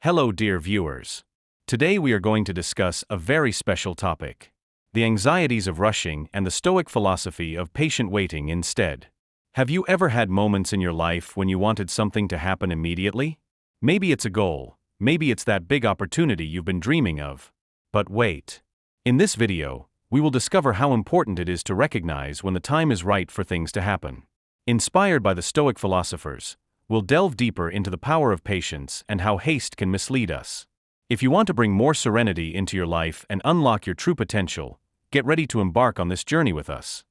Hello, dear viewers. Today we are going to discuss a very special topic: the anxieties of rushing and the Stoic philosophy of patient waiting instead. Have you ever had moments in your life when you wanted something to happen immediately? Maybe it's a goal, maybe it's that big opportunity you've been dreaming of. But wait. In this video, we will discover how important it is to recognize when the time is right for things to happen. Inspired by the Stoic philosophers, we'll delve deeper into the power of patience and how haste can mislead us. If you want to bring more serenity into your life and unlock your true potential, get ready to embark on this journey with us.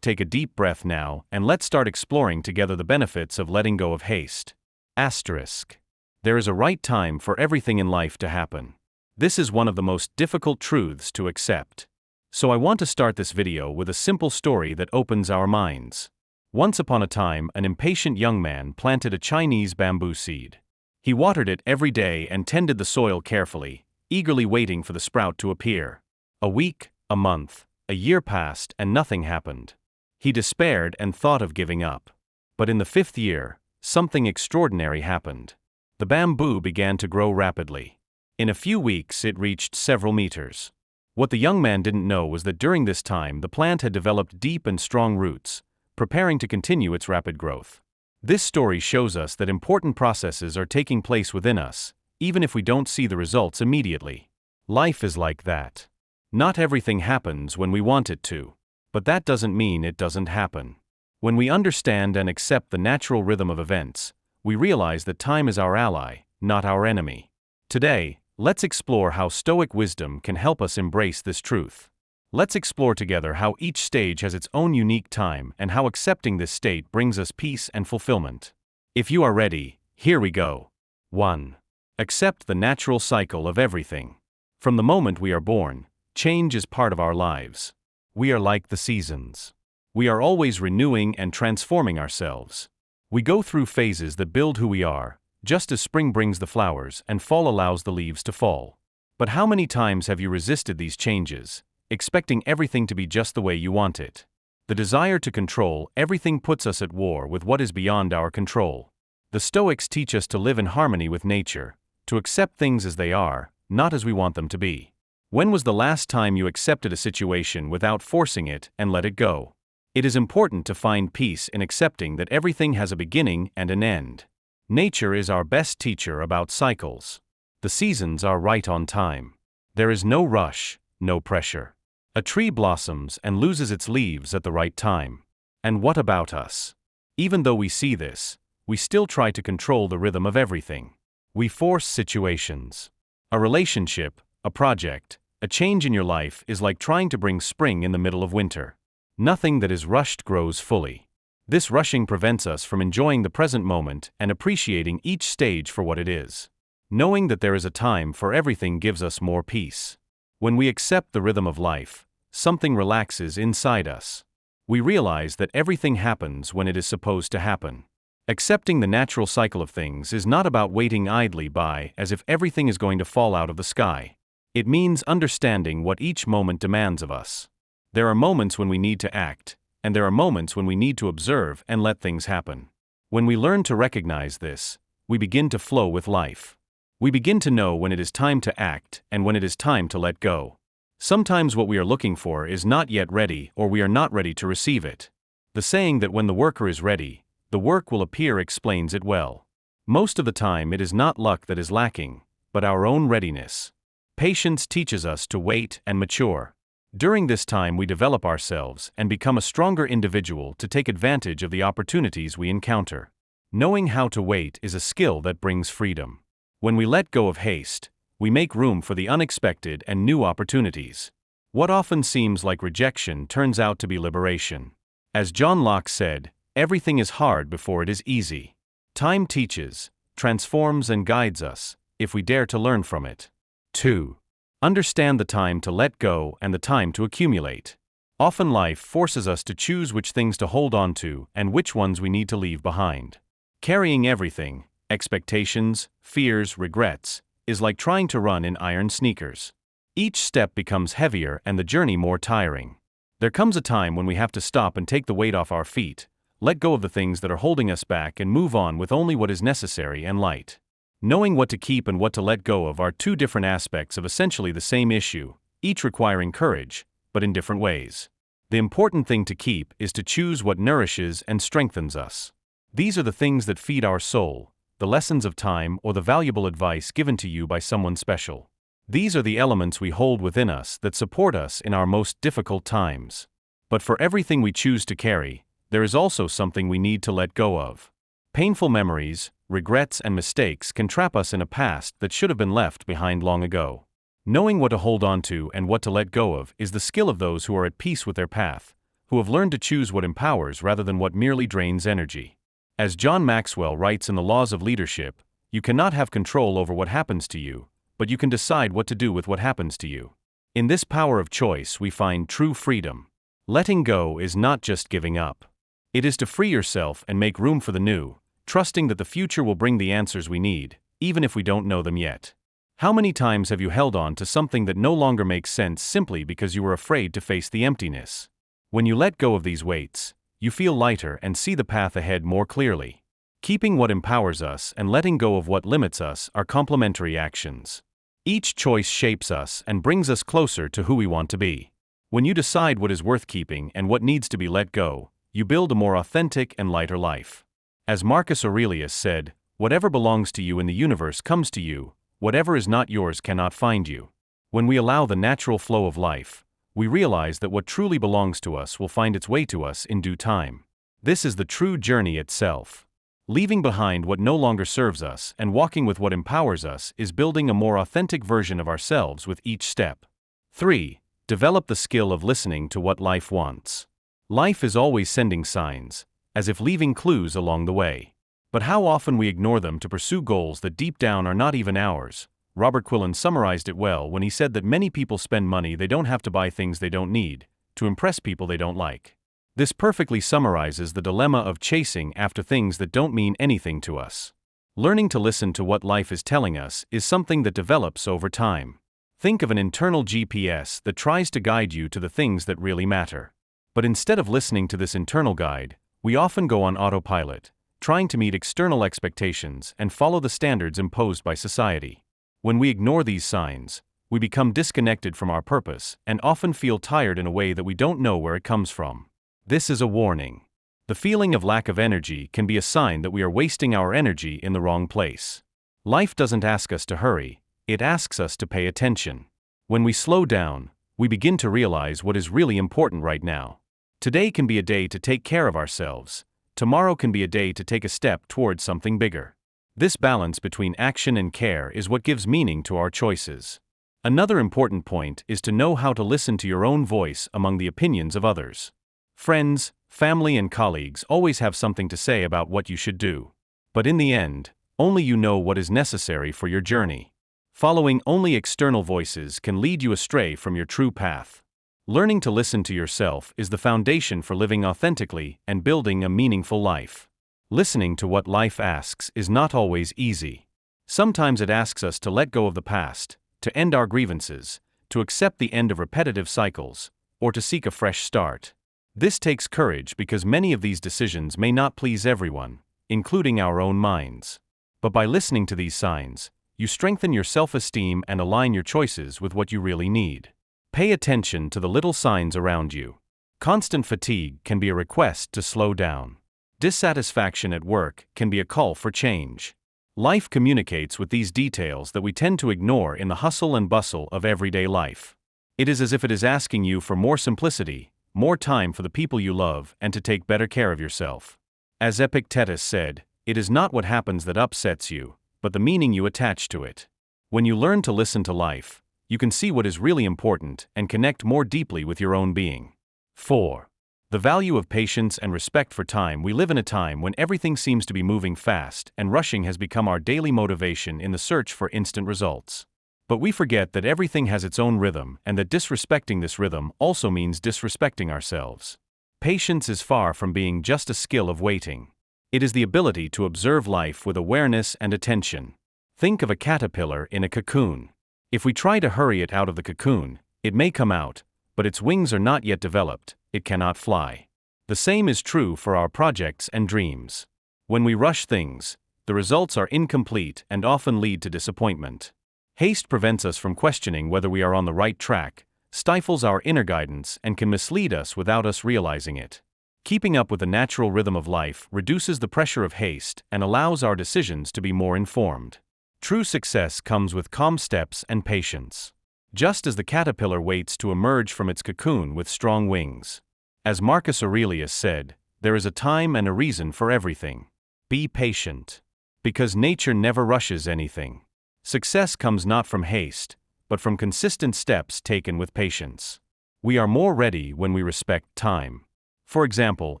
Take a deep breath now and let's start exploring together the benefits of letting go of haste. There is a right time for everything in life to happen. This is one of the most difficult truths to accept. So I want to start this video with a simple story that opens our minds. Once upon a time, an impatient young man planted a Chinese bamboo seed. He watered it every day and tended the soil carefully, eagerly waiting for the sprout to appear. A week, a month, a year passed and nothing happened. He despaired and thought of giving up. But in the 5th year, something extraordinary happened. The bamboo began to grow rapidly. In a few weeks it reached several meters. What the young man didn't know was that during this time the plant had developed deep and strong roots, preparing to continue its rapid growth. This story shows us that important processes are taking place within us, even if we don't see the results immediately. Life is like that. Not everything happens when we want it to, but that doesn't mean it doesn't happen. When we understand and accept the natural rhythm of events, we realize that time is our ally, not our enemy. Today, let's explore how Stoic wisdom can help us embrace this truth. Let's explore together how each stage has its own unique time and how accepting this state brings us peace and fulfillment. If you are ready, here we go. 1. Accept the natural cycle of everything. From the moment we are born, change is part of our lives. We are like the seasons. We are always renewing and transforming ourselves. We go through phases that build who we are, just as spring brings the flowers and fall allows the leaves to fall. But how many times have you resisted these changes, expecting everything to be just the way you want it? The desire to control everything puts us at war with what is beyond our control. The Stoics teach us to live in harmony with nature, to accept things as they are, not as we want them to be. When was the last time you accepted a situation without forcing it and let it go? It is important to find peace in accepting that everything has a beginning and an end. Nature is our best teacher about cycles. The seasons are right on time. There is no rush, no pressure. A tree blossoms and loses its leaves at the right time. And what about us? Even though we see this, we still try to control the rhythm of everything. We force situations. A relationship, a project, a change in your life is like trying to bring spring in the middle of winter. Nothing that is rushed grows fully. This rushing prevents us from enjoying the present moment and appreciating each stage for what it is. Knowing that there is a time for everything gives us more peace. When we accept the rhythm of life, something relaxes inside us. We realize that everything happens when it is supposed to happen. Accepting the natural cycle of things is not about waiting idly by as if everything is going to fall out of the sky. It means understanding what each moment demands of us. There are moments when we need to act, and there are moments when we need to observe and let things happen. When we learn to recognize this, we begin to flow with life. We begin to know when it is time to act and when it is time to let go. Sometimes what we are looking for is not yet ready or we are not ready to receive it. The saying that when the worker is ready, the work will appear explains it well. Most of the time it is not luck that is lacking, but our own readiness. Patience teaches us to wait and mature. During this time we develop ourselves and become a stronger individual to take advantage of the opportunities we encounter. Knowing how to wait is a skill that brings freedom. When we let go of haste, we make room for the unexpected and new opportunities. What often seems like rejection turns out to be liberation. As John Locke said, everything is hard before it is easy. Time teaches, transforms and guides us, if we dare to learn from it. 2. Understand the time to let go and the time to accumulate. Often life forces us to choose which things to hold on to and which ones we need to leave behind. Carrying everything, expectations, fears, regrets, is like trying to run in iron sneakers. Each step becomes heavier and the journey more tiring. There comes a time when we have to stop and take the weight off our feet, let go of the things that are holding us back and move on with only what is necessary and light. Knowing what to keep and what to let go of are two different aspects of essentially the same issue, each requiring courage, but in different ways. The important thing to keep is to choose what nourishes and strengthens us. These are the things that feed our soul, the lessons of time or the valuable advice given to you by someone special. These are the elements we hold within us that support us in our most difficult times. But for everything we choose to carry, there is also something we need to let go of. Painful memories, regrets, and mistakes can trap us in a past that should have been left behind long ago. Knowing what to hold on to and what to let go of is the skill of those who are at peace with their path, who have learned to choose what empowers rather than what merely drains energy. As John Maxwell writes in The Laws of Leadership, you cannot have control over what happens to you, but you can decide what to do with what happens to you. In this power of choice we find true freedom. Letting go is not just giving up. It is to free yourself and make room for the new, trusting that the future will bring the answers we need, even if we don't know them yet. How many times have you held on to something that no longer makes sense simply because you were afraid to face the emptiness? When you let go of these weights, you feel lighter and see the path ahead more clearly. Keeping what empowers us and letting go of what limits us are complementary actions. Each choice shapes us and brings us closer to who we want to be. When you decide what is worth keeping and what needs to be let go, you build a more authentic and lighter life. As Marcus Aurelius said, "Whatever belongs to you in the universe comes to you, whatever is not yours cannot find you." When we allow the natural flow of life, we realize that what truly belongs to us will find its way to us in due time. This is the true journey itself. Leaving behind what no longer serves us and walking with what empowers us is building a more authentic version of ourselves with each step. 3. Develop the skill of listening to what life wants. Life is always sending signs, as if leaving clues along the way. But how often we ignore them to pursue goals that deep down are not even ours. Robert Quillen summarized it well when he said that many people spend money they don't have to buy things they don't need, to impress people they don't like. This perfectly summarizes the dilemma of chasing after things that don't mean anything to us. Learning to listen to what life is telling us is something that develops over time. Think of an internal GPS that tries to guide you to the things that really matter. But instead of listening to this internal guide, we often go on autopilot, trying to meet external expectations and follow the standards imposed by society. When we ignore these signs, we become disconnected from our purpose and often feel tired in a way that we don't know where it comes from. This is a warning. The feeling of lack of energy can be a sign that we are wasting our energy in the wrong place. Life doesn't ask us to hurry, it asks us to pay attention. When we slow down, we begin to realize what is really important right now. Today can be a day to take care of ourselves. Tomorrow can be a day to take a step towards something bigger. This balance between action and care is what gives meaning to our choices. Another important point is to know how to listen to your own voice among the opinions of others. Friends, family, and colleagues always have something to say about what you should do. But in the end, only you know what is necessary for your journey. Following only external voices can lead you astray from your true path. Learning to listen to yourself is the foundation for living authentically and building a meaningful life. Listening to what life asks is not always easy. Sometimes it asks us to let go of the past, to end our grievances, to accept the end of repetitive cycles, or to seek a fresh start. This takes courage because many of these decisions may not please everyone, including our own minds. But by listening to these signs, you strengthen your self-esteem and align your choices with what you really need. Pay attention to the little signs around you. Constant fatigue can be a request to slow down. Dissatisfaction at work can be a call for change. Life communicates with these details that we tend to ignore in the hustle and bustle of everyday life. It is as if it is asking you for more simplicity, more time for the people you love, and to take better care of yourself. As Epictetus said, it is not what happens that upsets you, but the meaning you attach to it. When you learn to listen to life, you can see what is really important and connect more deeply with your own being. 4. The value of patience and respect for time. We live in a time when everything seems to be moving fast, and rushing has become our daily motivation in the search for instant results. But we forget that everything has its own rhythm and that disrespecting this rhythm also means disrespecting ourselves. Patience is far from being just a skill of waiting. It is the ability to observe life with awareness and attention. Think of a caterpillar in a cocoon. If we try to hurry it out of the cocoon, it may come out, but its wings are not yet developed, it cannot fly. The same is true for our projects and dreams. When we rush things, the results are incomplete and often lead to disappointment. Haste prevents us from questioning whether we are on the right track, stifles our inner guidance, and can mislead us without us realizing it. Keeping up with the natural rhythm of life reduces the pressure of haste and allows our decisions to be more informed. True success comes with calm steps and patience. Just as the caterpillar waits to emerge from its cocoon with strong wings. As Marcus Aurelius said, there is a time and a reason for everything. Be patient. Because nature never rushes anything. Success comes not from haste, but from consistent steps taken with patience. We are more ready when we respect time. For example,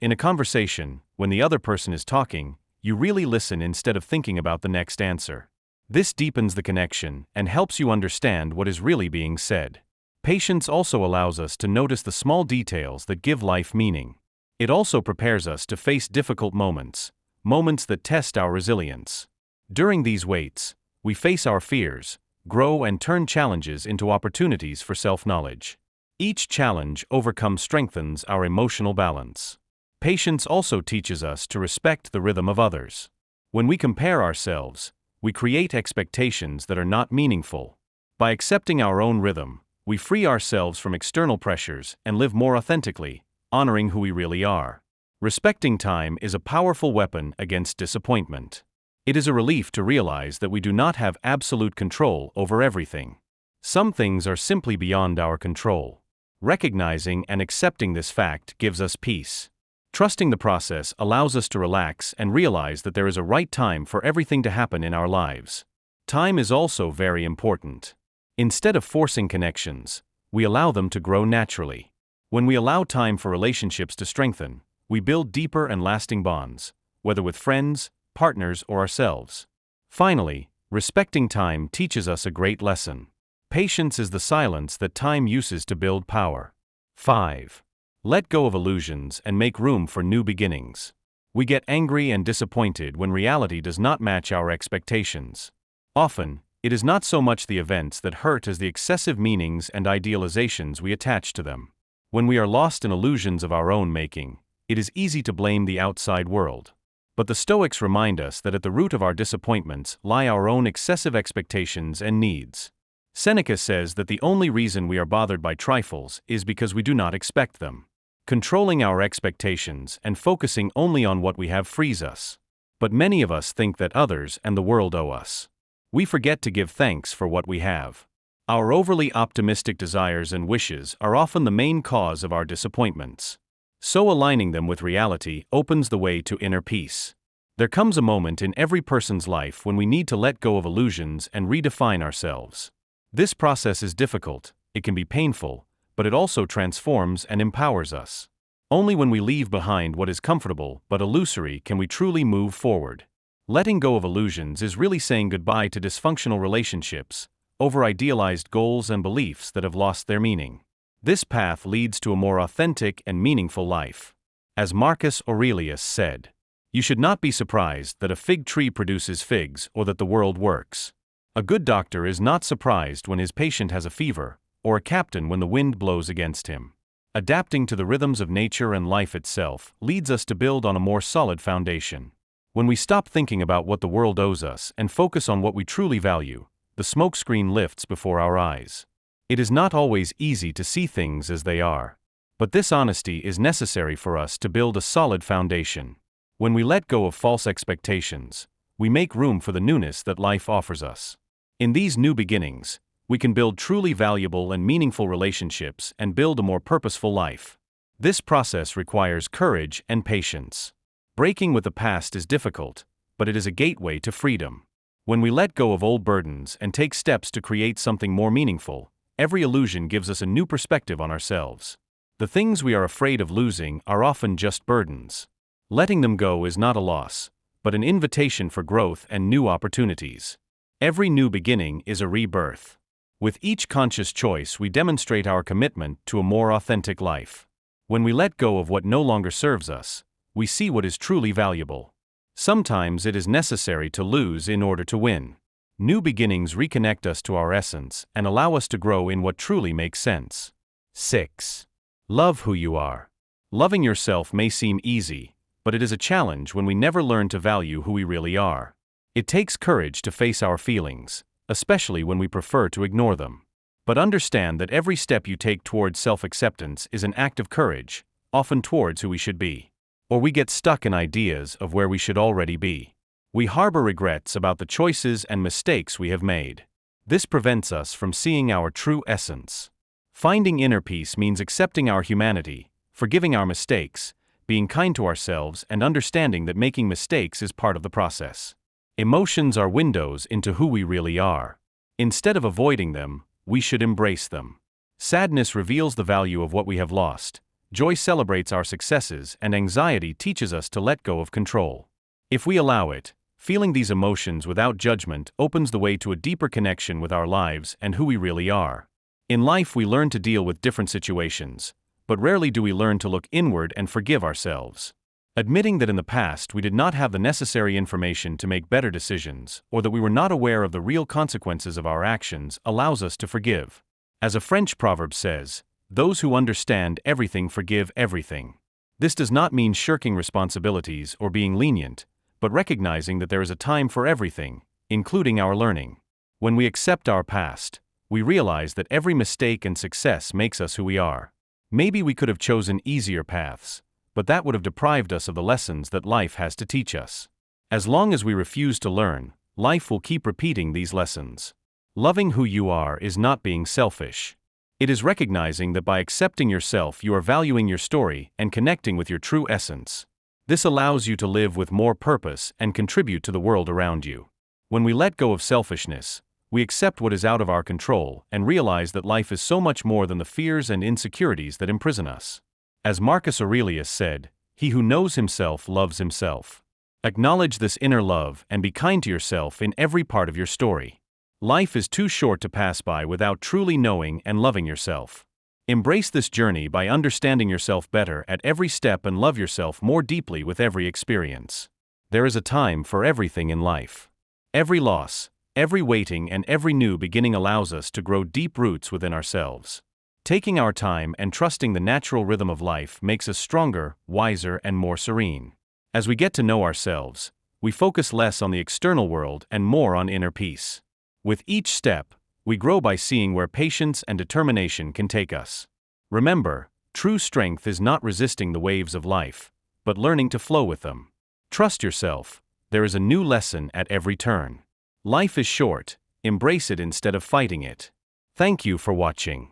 in a conversation, when the other person is talking, you really listen instead of thinking about the next answer. This deepens the connection and helps you understand what is really being said. Patience also allows us to notice the small details that give life meaning. It also prepares us to face difficult moments that test our resilience. During these waits, we face our fears, grow and turn challenges into opportunities for self-knowledge. Each challenge overcome strengthens our emotional balance. Patience also teaches us to respect the rhythm of others. When we compare ourselves, we create expectations that are not meaningful. By accepting our own rhythm, we free ourselves from external pressures and live more authentically, honoring who we really are. Respecting time is a powerful weapon against disappointment. It is a relief to realize that we do not have absolute control over everything. Some things are simply beyond our control. Recognizing and accepting this fact gives us peace. Trusting the process allows us to relax and realize that there is a right time for everything to happen in our lives. Time is also very important. Instead of forcing connections, we allow them to grow naturally. When we allow time for relationships to strengthen, we build deeper and lasting bonds, whether with friends, partners, or ourselves. Finally, respecting time teaches us a great lesson. Patience is the silence that time uses to build power. 5. Let go of illusions and make room for new beginnings. We get angry and disappointed when reality does not match our expectations. Often, it is not so much the events that hurt as the excessive meanings and idealizations we attach to them. When we are lost in illusions of our own making, it is easy to blame the outside world. But the Stoics remind us that at the root of our disappointments lie our own excessive expectations and needs. Seneca says that the only reason we are bothered by trifles is because we do not expect them. Controlling our expectations and focusing only on what we have frees us. But many of us think that others and the world owe us. We forget to give thanks for what we have. Our overly optimistic desires and wishes are often the main cause of our disappointments. So aligning them with reality opens the way to inner peace. There comes a moment in every person's life when we need to let go of illusions and redefine ourselves. This process is difficult, it can be painful, but it also transforms and empowers us. Only when we leave behind what is comfortable but illusory can we truly move forward. Letting go of illusions is really saying goodbye to dysfunctional relationships, over-idealized goals and beliefs that have lost their meaning. This path leads to a more authentic and meaningful life. As Marcus Aurelius said, "You should not be surprised that a fig tree produces figs or that the world works. A good doctor is not surprised when his patient has a fever, or a captain when the wind blows against him." Adapting to the rhythms of nature and life itself leads us to build on a more solid foundation. When we stop thinking about what the world owes us and focus on what we truly value, the smokescreen lifts before our eyes. It is not always easy to see things as they are. But this honesty is necessary for us to build a solid foundation. When we let go of false expectations, we make room for the newness that life offers us. In these new beginnings, we can build truly valuable and meaningful relationships and build a more purposeful life. This process requires courage and patience. Breaking with the past is difficult, but it is a gateway to freedom. When we let go of old burdens and take steps to create something more meaningful, every illusion gives us a new perspective on ourselves. The things we are afraid of losing are often just burdens. Letting them go is not a loss, but an invitation for growth and new opportunities. Every new beginning is a rebirth. With each conscious choice, we demonstrate our commitment to a more authentic life. When we let go of what no longer serves us, we see what is truly valuable. Sometimes it is necessary to lose in order to win. New beginnings reconnect us to our essence and allow us to grow in what truly makes sense. 6. Love who you are. Loving yourself may seem easy, but it is a challenge when we never learn to value who we really are. It takes courage to face our feelings, especially when we prefer to ignore them. But understand that every step you take towards self-acceptance is an act of courage, often towards who we should be. Or we get stuck in ideas of where we should already be. We harbor regrets about the choices and mistakes we have made. This prevents us from seeing our true essence. Finding inner peace means accepting our humanity, forgiving our mistakes, being kind to ourselves, and understanding that making mistakes is part of the process. Emotions are windows into who we really are. Instead of avoiding them, we should embrace them. Sadness reveals the value of what we have lost, joy celebrates our successes, and anxiety teaches us to let go of control. If we allow it, feeling these emotions without judgment opens the way to a deeper connection with our lives and who we really are. In life we learn to deal with different situations, but rarely do we learn to look inward and forgive ourselves. Admitting that in the past we did not have the necessary information to make better decisions, or that we were not aware of the real consequences of our actions, allows us to forgive. As a French proverb says, "Those who understand everything forgive everything." This does not mean shirking responsibilities or being lenient, but recognizing that there is a time for everything, including our learning. When we accept our past, we realize that every mistake and success makes us who we are. Maybe we could have chosen easier paths, but that would have deprived us of the lessons that life has to teach us. As long as we refuse to learn, life will keep repeating these lessons. Loving who you are is not being selfish. It is recognizing that by accepting yourself you are valuing your story and connecting with your true essence. This allows you to live with more purpose and contribute to the world around you. When we let go of selfishness, we accept what is out of our control and realize that life is so much more than the fears and insecurities that imprison us. As Marcus Aurelius said, "He who knows himself loves himself." Acknowledge this inner love and be kind to yourself in every part of your story. Life is too short to pass by without truly knowing and loving yourself. Embrace this journey by understanding yourself better at every step and love yourself more deeply with every experience. There is a time for everything in life. Every loss, every waiting, and every new beginning allows us to grow deep roots within ourselves. Taking our time and trusting the natural rhythm of life makes us stronger, wiser, and more serene. As we get to know ourselves, we focus less on the external world and more on inner peace. With each step, we grow by seeing where patience and determination can take us. Remember, true strength is not resisting the waves of life, but learning to flow with them. Trust yourself, there is a new lesson at every turn. Life is short, embrace it instead of fighting it. Thank you for watching.